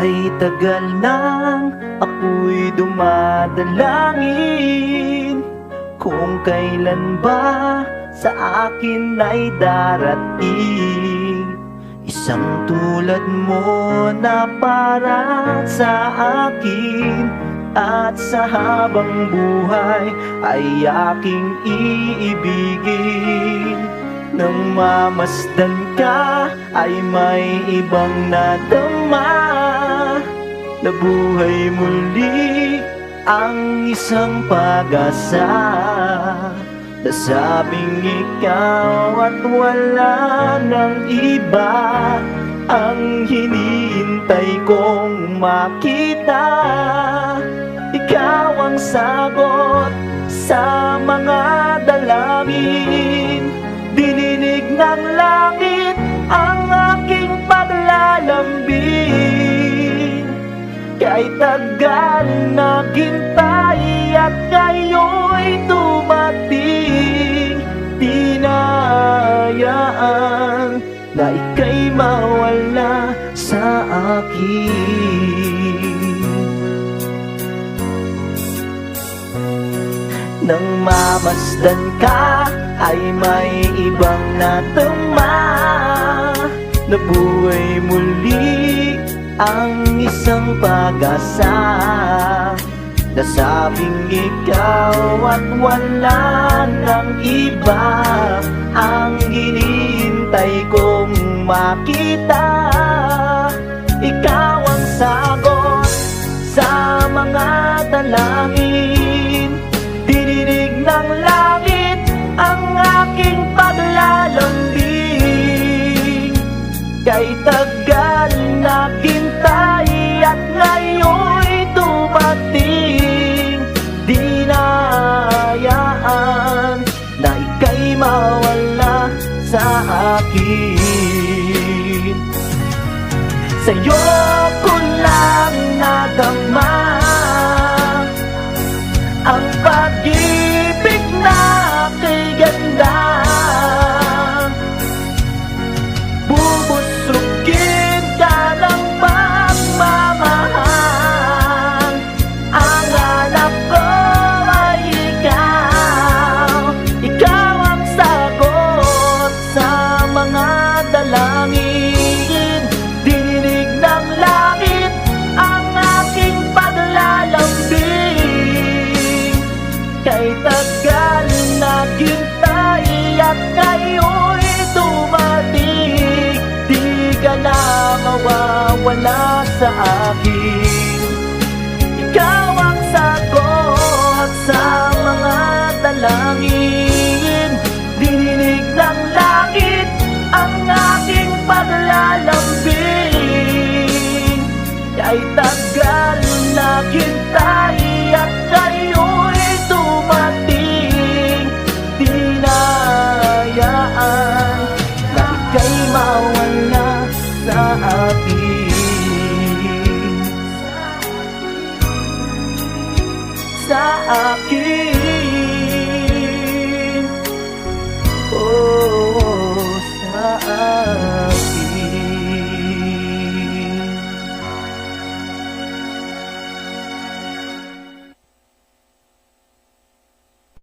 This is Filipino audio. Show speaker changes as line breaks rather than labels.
Ay tagal nang ako'y dumadalangin kung kailan ba sa akin ay darating isang tulad mo na para sa akin, at sa habang buhay ay aking iibigin. Nang mamasdan ka ay may ibang nadama, nabuhay muli ang isang pag-asa. Nasabing ikaw at wala ng iba ang hinihintay kong makita. Ikaw ang sagot sa mga dalangin, dininig ng langit ang aking paglalambing. Kahit tagal naghintay at ngayon'y dumating, di na hayaan na ika'y mawala sa akin. Nang mamasdan ka ay may ibang natama, nabuhay muli ang isang pag-asa. Nasabing ikaw at wala ng iba ang hinihintay kong makita. Ikaw ang sagot sa mga dalangin, dininig ng langit ang aking paglalambing. Kay tagal naghintay at ngayon'y dumating, di na hayaan na ika'y mawala sa akin. Sa'yo ko lang nadama ang pag-ibig na kay ganda. Bubusugin ka ng pagmamahal, ang hanap ko ay ikaw. Ikaw ang sagot sa mga dalangin, dininig ng langit ang aking paglalambing. Kay tagal naghintay at ngayon'y dumating, di ka na mawawala sa akin. Ikaw ang sagot sa mga dalangin, dininig ng langit ang aking paglalambing. Kay tagal naghintay at ngayon'y dumating, di na hayaan na ika'y mawala sa akin. Sa akin.